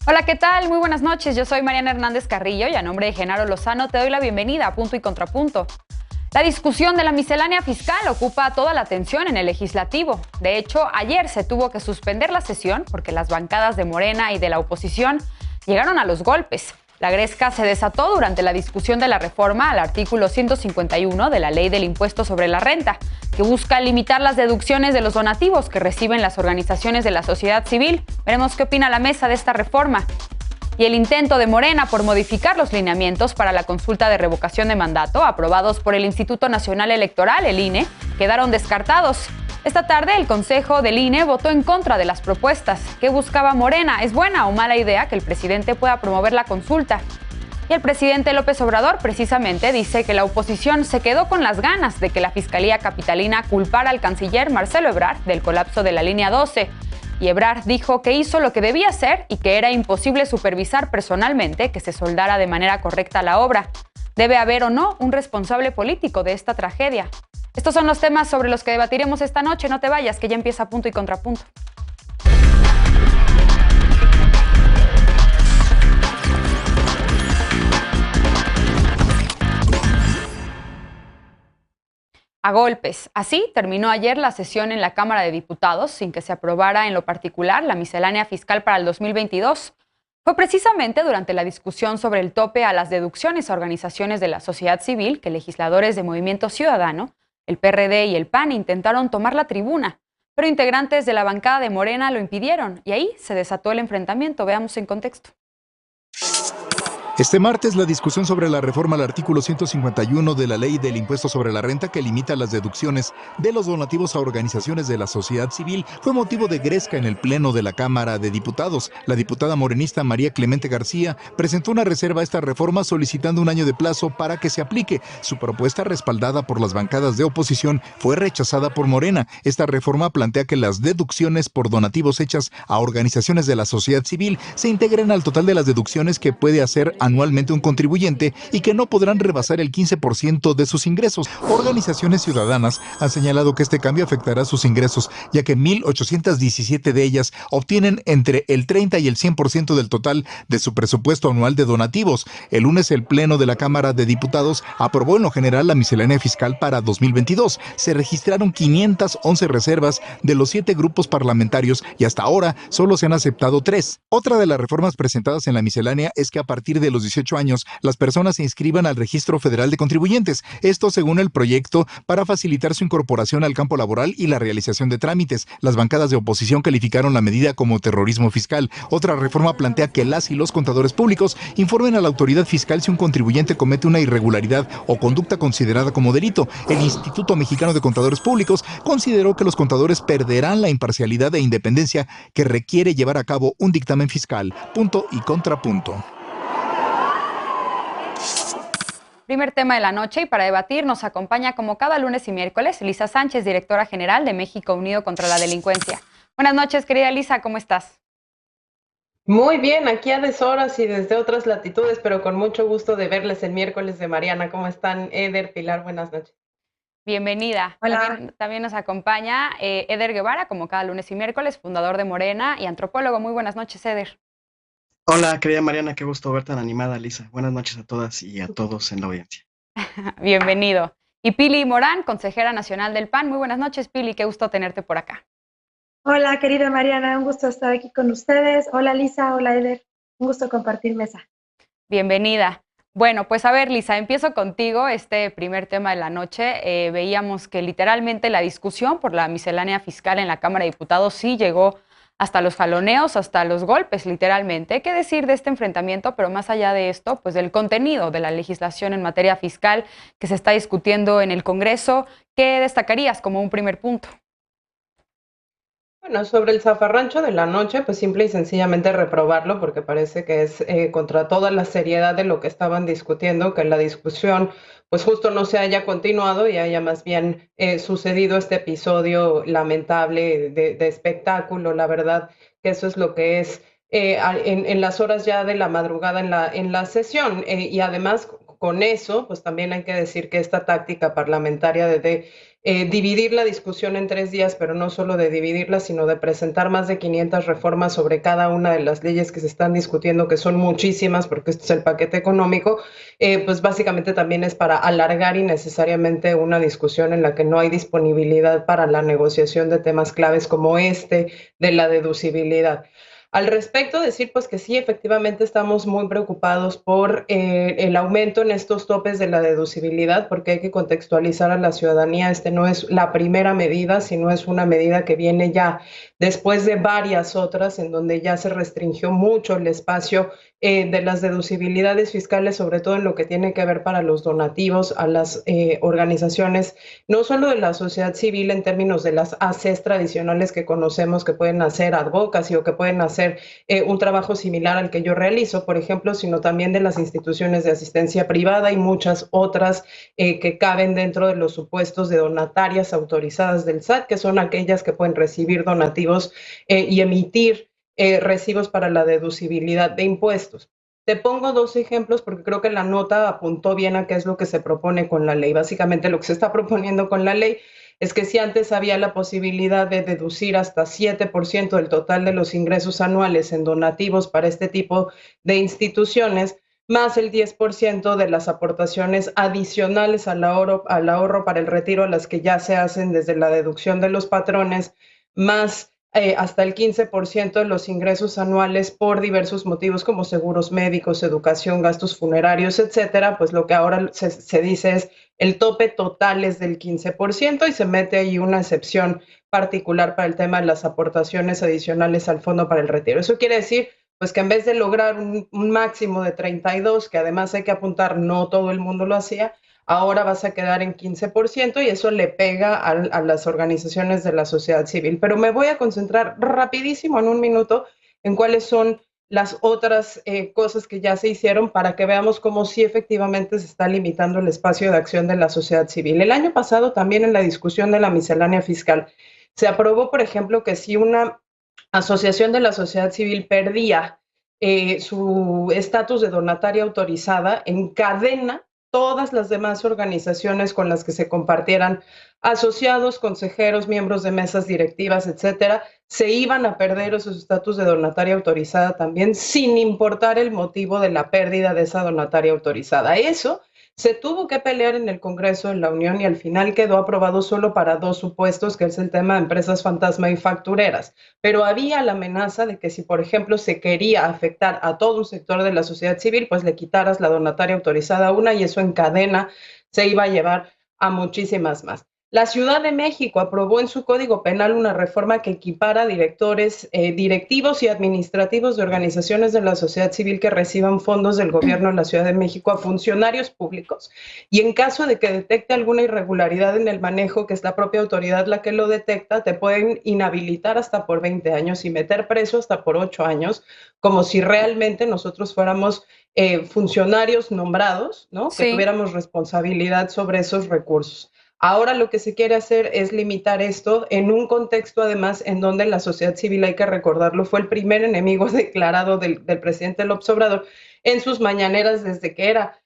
Hola, ¿qué tal? Muy buenas noches. Yo soy Mariana Hernández Carrillo y a nombre de Genaro Lozano te doy la bienvenida a Punto y Contrapunto. La discusión de la miscelánea fiscal ocupa toda la atención en el legislativo. De hecho, ayer se tuvo que suspender la sesión porque las bancadas de Morena y de la oposición llegaron a los golpes. La gresca se desató durante la discusión de la reforma al artículo 151 de la Ley del Impuesto sobre la Renta, que busca limitar las deducciones de los donativos que reciben las organizaciones de la sociedad civil. Veremos qué opina la mesa de esta reforma. Y el intento de Morena por modificar los lineamientos para la consulta de revocación de mandato, aprobados por el Instituto Nacional Electoral, el INE, quedaron descartados. Esta tarde el Consejo del INE votó en contra de las propuestas. ¿Qué buscaba Morena? ¿Es buena o mala idea que el presidente pueda promover la consulta? Y el presidente López Obrador precisamente dice que la oposición se quedó con las ganas de que la Fiscalía Capitalina culpara al canciller Marcelo Ebrard del colapso de la línea 12. Y Ebrard dijo que hizo lo que debía hacer y que era imposible supervisar personalmente que se soldara de manera correcta la obra. ¿Debe haber o no un responsable político de esta tragedia? Estos son los temas sobre los que debatiremos esta noche. No te vayas, que ya empieza Punto y Contrapunto. A golpes. Así terminó ayer la sesión en la Cámara de Diputados sin que se aprobara en lo particular la miscelánea fiscal para el 2022. Fue precisamente durante la discusión sobre el tope a las deducciones a organizaciones de la sociedad civil que legisladores de Movimiento Ciudadano, el PRD y el PAN intentaron tomar la tribuna, pero integrantes de la bancada de Morena lo impidieron y ahí se desató el enfrentamiento. Veamos en contexto. Este martes, la discusión sobre la reforma al artículo 151 de la Ley del Impuesto sobre la Renta, que limita las deducciones de los donativos a organizaciones de la sociedad civil, fue motivo de gresca en el Pleno de la Cámara de Diputados. La diputada morenista María Clemente García presentó una reserva a esta reforma solicitando un año de plazo para que se aplique. Su propuesta, respaldada por las bancadas de oposición, fue rechazada por Morena. Esta reforma plantea que las deducciones por donativos hechas a organizaciones de la sociedad civil se integren al total de las deducciones que puede hacer anualmente un contribuyente y que no podrán rebasar el 15% de sus ingresos. Organizaciones ciudadanas han señalado que este cambio afectará sus ingresos, ya que 1,817 de ellas obtienen entre el 30 y el 100% del total de su presupuesto anual de donativos. El lunes el Pleno de la Cámara de Diputados aprobó en lo general la miscelánea fiscal para 2022. Se registraron 511 reservas de los 7 grupos parlamentarios y hasta ahora solo se han aceptado 3. Otra de las reformas presentadas en la miscelánea es que a partir de los 18 años, las personas se inscriban al Registro Federal de Contribuyentes. Esto según el proyecto para facilitar su incorporación al campo laboral y la realización de trámites. Las bancadas de oposición calificaron la medida como terrorismo fiscal. Otra reforma plantea que las y los contadores públicos informen a la autoridad fiscal si un contribuyente comete una irregularidad o conducta considerada como delito. El Instituto Mexicano de Contadores Públicos consideró que los contadores perderán la imparcialidad e independencia que requiere llevar a cabo un dictamen fiscal. Punto y contrapunto. Primer tema de la noche y para debatir nos acompaña como cada lunes y miércoles Lisa Sánchez, directora general de México Unido contra la Delincuencia. Buenas noches, querida Lisa, ¿cómo estás? Muy bien, aquí a deshoras y desde otras latitudes, pero con mucho gusto de verles el miércoles de Mariana. ¿Cómo están, Eder, Pilar? Buenas noches. Bienvenida. Hola. También nos acompaña Eder Guevara, como cada lunes y miércoles, fundador de Morena y antropólogo. Muy buenas noches, Eder. Hola, querida Mariana, qué gusto ver tan animada, Lisa. Buenas noches a todas y a todos en la audiencia. Bienvenido. Y Pili Morán, consejera nacional del PAN. Muy buenas noches, Pili, qué gusto tenerte por acá. Hola, querida Mariana, un gusto estar aquí con ustedes. Hola, Lisa, hola, Eder. Un gusto compartir mesa. Bienvenida. Bueno, pues a ver, Lisa, empiezo contigo este primer tema de la noche. Veíamos que literalmente la discusión por la miscelánea fiscal en la Cámara de Diputados sí llegó hasta los jaloneos, hasta los golpes, literalmente. ¿Qué decir de este enfrentamiento? Pero más allá de esto, pues del contenido de la legislación en materia fiscal que se está discutiendo en el Congreso, ¿qué destacarías como un primer punto? Bueno, sobre el zafarrancho de la noche, pues simple y sencillamente reprobarlo, porque parece que es contra toda la seriedad de lo que estaban discutiendo, que la discusión pues justo no se haya continuado y haya más bien sucedido este episodio lamentable de espectáculo. La verdad que eso es lo que es en las horas ya de la madrugada en la sesión. Y además, con eso, pues también hay que decir que esta táctica parlamentaria de dividir la discusión en 3 días, pero no solo de dividirla, sino de presentar más de 500 reformas sobre cada una de las leyes que se están discutiendo, que son muchísimas, porque esto es el paquete económico, pues básicamente también es para alargar innecesariamente una discusión en la que no hay disponibilidad para la negociación de temas claves como este de la deducibilidad. Al respecto, decir pues que sí, efectivamente estamos muy preocupados por el aumento en estos topes de la deducibilidad, porque hay que contextualizar a la ciudadanía. Este no es la primera medida, sino es una medida que viene ya después de varias otras en donde ya se restringió mucho el espacio de las deducibilidades fiscales, sobre todo en lo que tiene que ver para los donativos a las organizaciones, no solo de la sociedad civil en términos de las ACES tradicionales que conocemos, que pueden hacer advocacy o que pueden hacer un trabajo similar al que yo realizo, por ejemplo, sino también de las instituciones de asistencia privada y muchas otras que caben dentro de los supuestos de donatarias autorizadas del SAT, que son aquellas que pueden recibir donativos y emitir recibos para la deducibilidad de impuestos. Te pongo 2 ejemplos porque creo que la nota apuntó bien a qué es lo que se propone con la ley. Básicamente lo que se está proponiendo con la ley es que si antes había la posibilidad de deducir hasta 7% del total de los ingresos anuales en donativos para este tipo de instituciones, más el 10% de las aportaciones adicionales al ahorro para el retiro, a las que ya se hacen desde la deducción de los patrones, más hasta el 15% de los ingresos anuales por diversos motivos como seguros médicos, educación, gastos funerarios, etcétera, pues lo que ahora se dice es el tope total es del 15% y se mete ahí una excepción particular para el tema de las aportaciones adicionales al fondo para el retiro. Eso quiere decir pues que en vez de lograr un máximo de 32, que además hay que apuntar, no todo el mundo lo hacía, ahora vas a quedar en 15% y eso le pega a las organizaciones de la sociedad civil. Pero me voy a concentrar rapidísimo en un minuto en cuáles son las otras cosas que ya se hicieron para que veamos cómo sí efectivamente se está limitando el espacio de acción de la sociedad civil. El año pasado también en la discusión de la miscelánea fiscal se aprobó, por ejemplo, que si una asociación de la sociedad civil perdía su estatus de donataria autorizada, encadena todas las demás organizaciones con las que se compartieran asociados, consejeros, miembros de mesas directivas, etcétera, se iban a perder esos estatus de donataria autorizada también, sin importar el motivo de la pérdida de esa donataria autorizada. Eso se tuvo que pelear en el Congreso de la Unión y al final quedó aprobado solo para 2 supuestos, que es el tema de empresas fantasma y factureras. Pero había la amenaza de que si, por ejemplo, se quería afectar a todo un sector de la sociedad civil, pues le quitaras la donataria autorizada a una y eso en cadena se iba a llevar a muchísimas más. La Ciudad de México aprobó en su Código Penal una reforma que equipara directores, directivos y administrativos de organizaciones de la sociedad civil que reciban fondos del gobierno de la Ciudad de México a funcionarios públicos. Y en caso de que detecte alguna irregularidad en el manejo, que es la propia autoridad la que lo detecta, te pueden inhabilitar hasta por 20 años y meter preso hasta por 8 años, como si realmente nosotros fuéramos funcionarios nombrados, ¿no? Sí. Que tuviéramos responsabilidad sobre esos recursos. Ahora lo que se quiere hacer es limitar esto en un contexto, además, en donde la sociedad civil, hay que recordarlo, fue el primer enemigo declarado del presidente López Obrador en sus mañaneras desde que era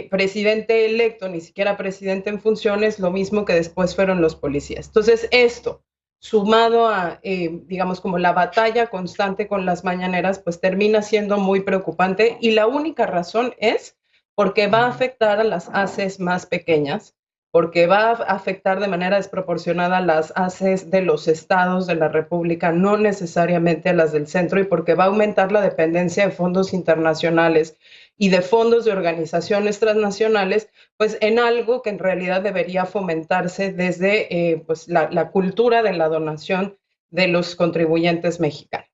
presidente electo, ni siquiera presidente en funciones, lo mismo que después fueron los policías. Entonces, esto, sumado a, digamos, como la batalla constante con las mañaneras, pues termina siendo muy preocupante y la única razón es porque va a afectar a las ACES más pequeñas, porque va a afectar de manera desproporcionada a las ACES de los estados de la República, no necesariamente a las del centro, y porque va a aumentar la dependencia de fondos internacionales y de fondos de organizaciones transnacionales, pues en algo que en realidad debería fomentarse desde pues la cultura de la donación de los contribuyentes mexicanos.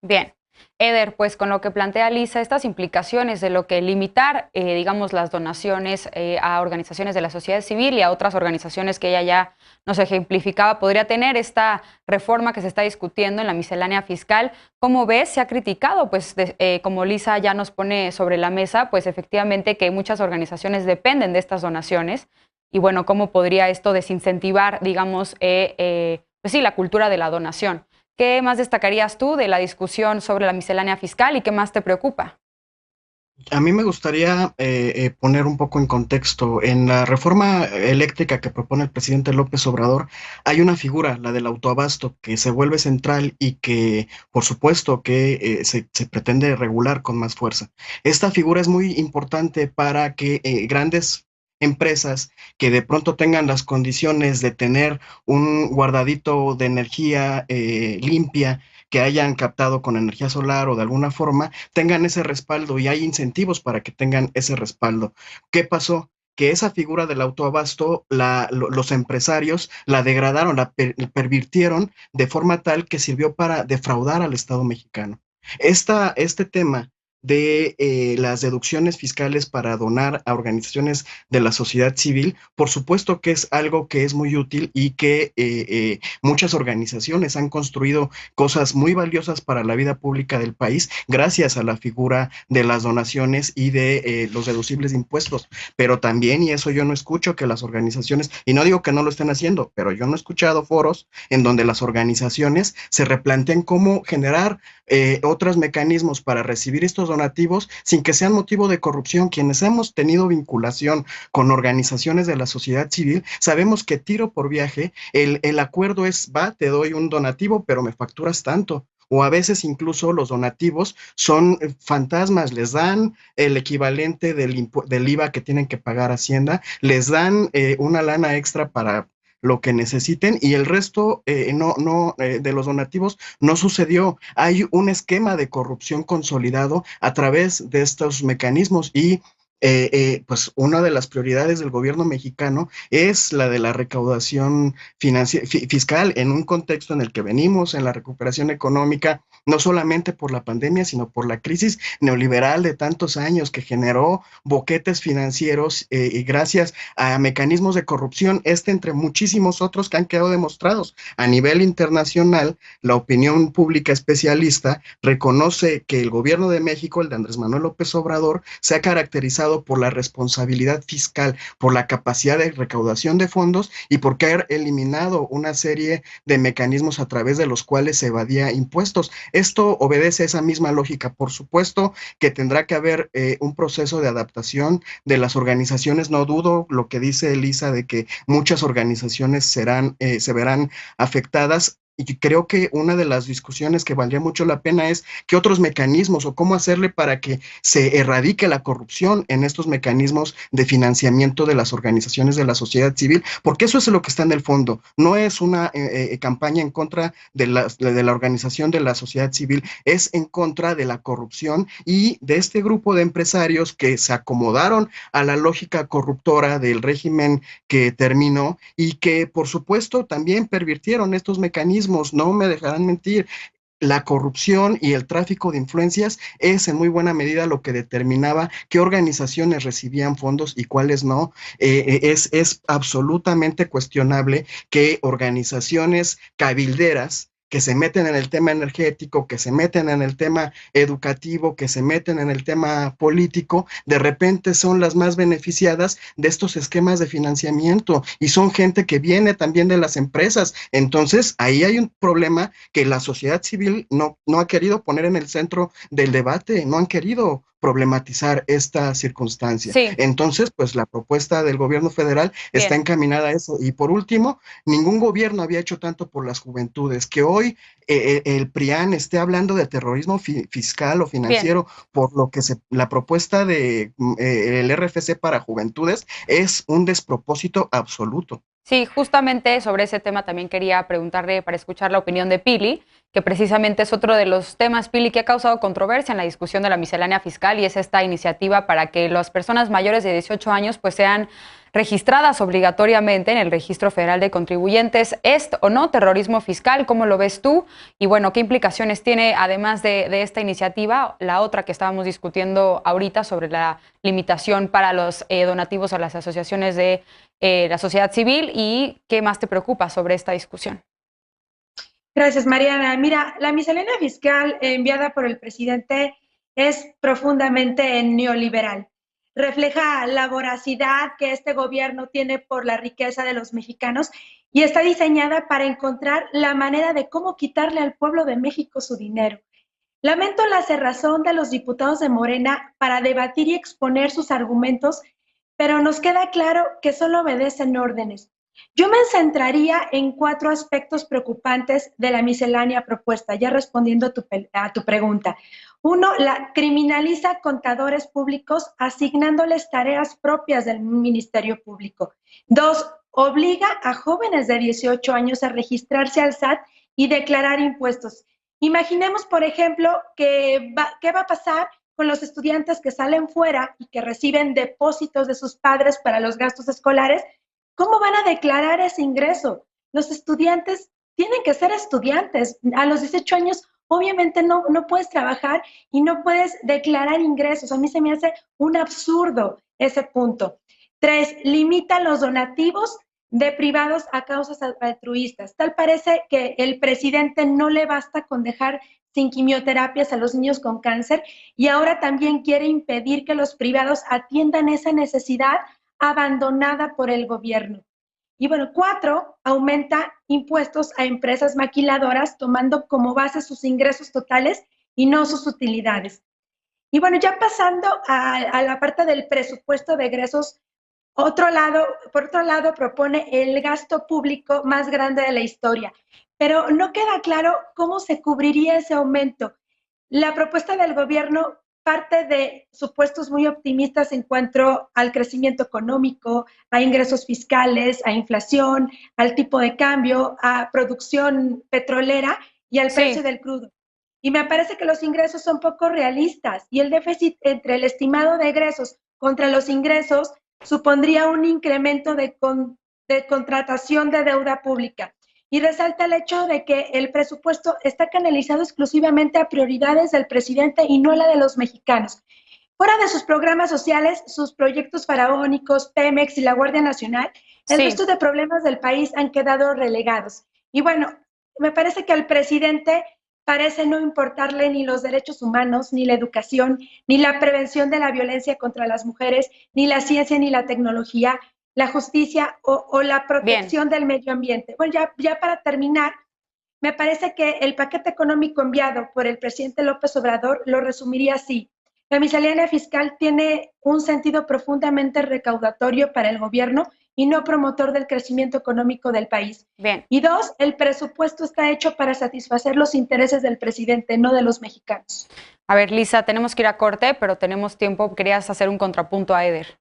Bien. Eder, pues con lo que plantea Lisa, estas implicaciones de lo que limitar, digamos, las donaciones a organizaciones de la sociedad civil y a otras organizaciones que ella ya nos ejemplificaba, podría tener esta reforma que se está discutiendo en la miscelánea fiscal. ¿Cómo ves? Se ha criticado, pues como Lisa ya nos pone sobre la mesa, pues efectivamente que muchas organizaciones dependen de estas donaciones. Y bueno, ¿cómo podría esto desincentivar, digamos, pues sí, la cultura de la donación? ¿Qué más destacarías tú de la discusión sobre la miscelánea fiscal y qué más te preocupa? A mí me gustaría poner un poco en contexto. En la reforma eléctrica que propone el presidente López Obrador, hay una figura, la del autoabasto, que se vuelve central y que, por supuesto, que se pretende regular con más fuerza. Esta figura es muy importante para que grandes empresas que de pronto tengan las condiciones de tener un guardadito de energía limpia, que hayan captado con energía solar o de alguna forma, tengan ese respaldo y hay incentivos para que tengan ese respaldo. ¿Qué pasó? Que esa figura del autoabasto, los empresarios la degradaron, pervirtieron de forma tal que sirvió para defraudar al Estado mexicano. Este tema de las deducciones fiscales para donar a organizaciones de la sociedad civil, por supuesto que es algo que es muy útil y que muchas organizaciones han construido cosas muy valiosas para la vida pública del país gracias a la figura de las donaciones y de los deducibles de impuestos. Pero también, y eso yo no escucho que las organizaciones, y no digo que no lo estén haciendo, pero yo no he escuchado foros en donde las organizaciones se replanteen cómo generar otros mecanismos para recibir estos donativos sin que sean motivo de corrupción. Quienes hemos tenido vinculación con organizaciones de la sociedad civil, sabemos que tiro por viaje, el acuerdo es, va, te doy un donativo, pero me facturas tanto. O a veces incluso los donativos son fantasmas, les dan el equivalente del IVA que tienen que pagar Hacienda, les dan una lana extra para lo que necesiten y el resto de los donativos no sucedió. Hay un esquema de corrupción consolidado a través de estos mecanismos y pues una de las prioridades del gobierno mexicano es la de la recaudación fiscal en un contexto en el que venimos en la recuperación económica, no solamente por la pandemia, sino por la crisis neoliberal de tantos años que generó boquetes financieros y gracias a mecanismos de corrupción, entre muchísimos otros que han quedado demostrados. A nivel internacional, la opinión pública especialista reconoce que el gobierno de México, el de Andrés Manuel López Obrador, se ha caracterizado por la responsabilidad fiscal, por la capacidad de recaudación de fondos y porque ha eliminado una serie de mecanismos a través de los cuales se evadía impuestos. Esto obedece a esa misma lógica. Por supuesto que tendrá que haber un proceso de adaptación de las organizaciones. No dudo lo que dice Elisa de que muchas organizaciones se verán afectadas. Y creo que una de las discusiones que valdría mucho la pena es qué otros mecanismos o cómo hacerle para que se erradique la corrupción en estos mecanismos de financiamiento de las organizaciones de la sociedad civil, porque eso es lo que está en el fondo. No es una campaña en contra de la organización de la sociedad civil, es en contra de la corrupción y de este grupo de empresarios que se acomodaron a la lógica corruptora del régimen que terminó y que, por supuesto, también pervirtieron estos mecanismos. No me dejarán mentir. La corrupción y el tráfico de influencias es en muy buena medida lo que determinaba qué organizaciones recibían fondos y cuáles no. Es absolutamente cuestionable que organizaciones cabilderas que se meten en el tema energético, que se meten en el tema educativo, que se meten en el tema político, de repente son las más beneficiadas de estos esquemas de financiamiento y son gente que viene también de las empresas. Entonces, ahí hay un problema que la sociedad civil no ha querido poner en el centro del debate, no han querido problematizar esta circunstancia. Sí. Entonces, pues la propuesta del gobierno federal está encaminada a eso. Y por último, ningún gobierno había hecho tanto por las juventudes. Que hoy el PRIAN esté hablando de terrorismo fiscal o financiero, por lo que la propuesta de el RFC para juventudes es un despropósito absoluto. Sí, justamente sobre ese tema también quería preguntarle para escuchar la opinión de Pili, que precisamente es otro de los temas, Pili, que ha causado controversia en la discusión de la miscelánea fiscal y es esta iniciativa para que las personas mayores de 18 años pues sean registradas obligatoriamente en el Registro Federal de Contribuyentes. ¿Es o no terrorismo fiscal? ¿Cómo lo ves tú? Y bueno, ¿qué implicaciones tiene, además de esta iniciativa, la otra que estábamos discutiendo ahorita sobre la limitación para los donativos a las asociaciones de la sociedad civil? ¿Y qué más te preocupa sobre esta discusión? Gracias, Mariana. Mira, la miscelánea fiscal enviada por el presidente es profundamente neoliberal. refleja la voracidad que este gobierno tiene por la riqueza de los mexicanos y está diseñada para encontrar la manera de cómo quitarle al pueblo de México su dinero. Lamento la cerrazón de los diputados de Morena para debatir y exponer sus argumentos, pero nos queda claro que solo obedecen órdenes. Yo me centraría en 4 aspectos preocupantes de la miscelánea propuesta, ya respondiendo a tu pregunta. 1, criminaliza contadores públicos asignándoles tareas propias del Ministerio Público. 2, obliga a jóvenes de 18 años a registrarse al SAT y declarar impuestos. Imaginemos, por ejemplo, qué va a pasar con los estudiantes que salen fuera y que reciben depósitos de sus padres para los gastos escolares. ¿Cómo van a declarar ese ingreso? Los estudiantes tienen que ser estudiantes. A los 18 años, obviamente no puedes trabajar y no puedes declarar ingresos. A mí se me hace un absurdo ese punto. 3, limita los donativos de privados a causas altruistas. Tal parece que el presidente no le basta con dejar sin quimioterapias a los niños con cáncer y ahora también quiere impedir que los privados atiendan esa necesidad abandonada por el gobierno. Y bueno, 4, aumenta impuestos a empresas maquiladoras tomando como base sus ingresos totales y no sus utilidades. Y bueno, ya pasando a la parte del presupuesto de egresos, por otro lado, propone el gasto público más grande de la historia, pero no queda claro cómo se cubriría ese aumento. La propuesta del gobierno parte de supuestos muy optimistas en cuanto al crecimiento económico, a ingresos fiscales, a inflación, al tipo de cambio, a producción petrolera y al precio del crudo. Y me parece que los ingresos son poco realistas y el déficit entre el estimado de egresos contra los ingresos supondría un incremento de contratación de deuda pública. Y resalta el hecho de que el presupuesto está canalizado exclusivamente a prioridades del presidente y no a la de los mexicanos. Fuera de sus programas sociales, sus proyectos faraónicos, Pemex y la Guardia Nacional, el resto de problemas del país han quedado relegados. Y bueno, me parece que al presidente parece no importarle ni los derechos humanos, ni la educación, ni la prevención de la violencia contra las mujeres, ni la ciencia, ni la tecnología, la justicia o la protección del medio ambiente. Bueno, ya para terminar, me parece que el paquete económico enviado por el presidente López Obrador lo resumiría así. La miscelánea fiscal tiene un sentido profundamente recaudatorio para el gobierno y no promotor del crecimiento económico del país. Bien. Y 2, el presupuesto está hecho para satisfacer los intereses del presidente, no de los mexicanos. A ver, Lisa, tenemos que ir a corte, pero tenemos tiempo. Querías hacer un contrapunto a Eder.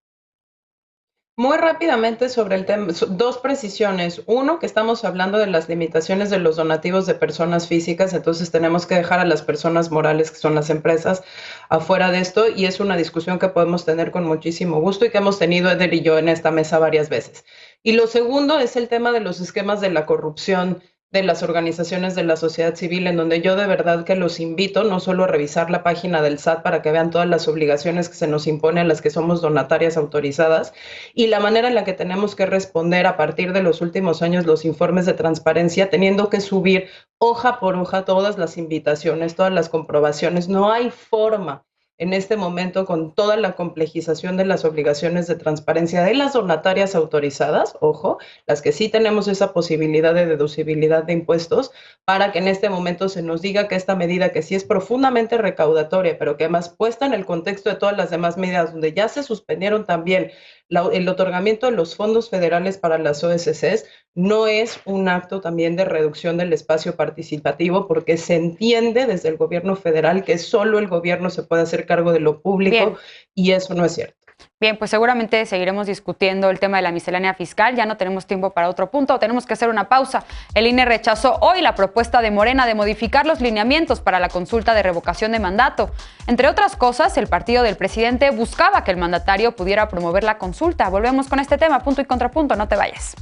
Muy rápidamente sobre el tema, 2 precisiones. 1, que estamos hablando de las limitaciones de los donativos de personas físicas, entonces tenemos que dejar a las personas morales, que son las empresas, afuera de esto, y es una discusión que podemos tener con muchísimo gusto y que hemos tenido Eder y yo en esta mesa varias veces. Y lo segundo es el tema de los esquemas de la corrupción de las organizaciones de la sociedad civil, en donde yo de verdad que los invito no solo a revisar la página del SAT para que vean todas las obligaciones que se nos imponen a las que somos donatarias autorizadas y la manera en la que tenemos que responder a partir de los últimos años los informes de transparencia, teniendo que subir hoja por hoja todas las invitaciones, todas las comprobaciones. No hay forma en este momento, con toda la complejización de las obligaciones de transparencia de las donatarias autorizadas, ojo, las que sí tenemos esa posibilidad de deducibilidad de impuestos, para que en este momento se nos diga que esta medida, que sí es profundamente recaudatoria, pero que además puesta en el contexto de todas las demás medidas, donde ya se suspendieron también el otorgamiento de los fondos federales para las OSCs, no es un acto también de reducción del espacio participativo, porque se entiende desde el gobierno federal que solo el gobierno se puede hacer cargo de lo público. Bien. Y eso no es cierto. Bien, pues seguramente seguiremos discutiendo el tema de la miscelánea fiscal. Ya no tenemos tiempo para otro punto, tenemos que hacer una pausa. El INE rechazó hoy la propuesta de Morena de modificar los lineamientos para la consulta de revocación de mandato. Entre otras cosas, el partido del presidente buscaba que el mandatario pudiera promover la consulta. Volvemos con este tema, punto y contrapunto, no te vayas.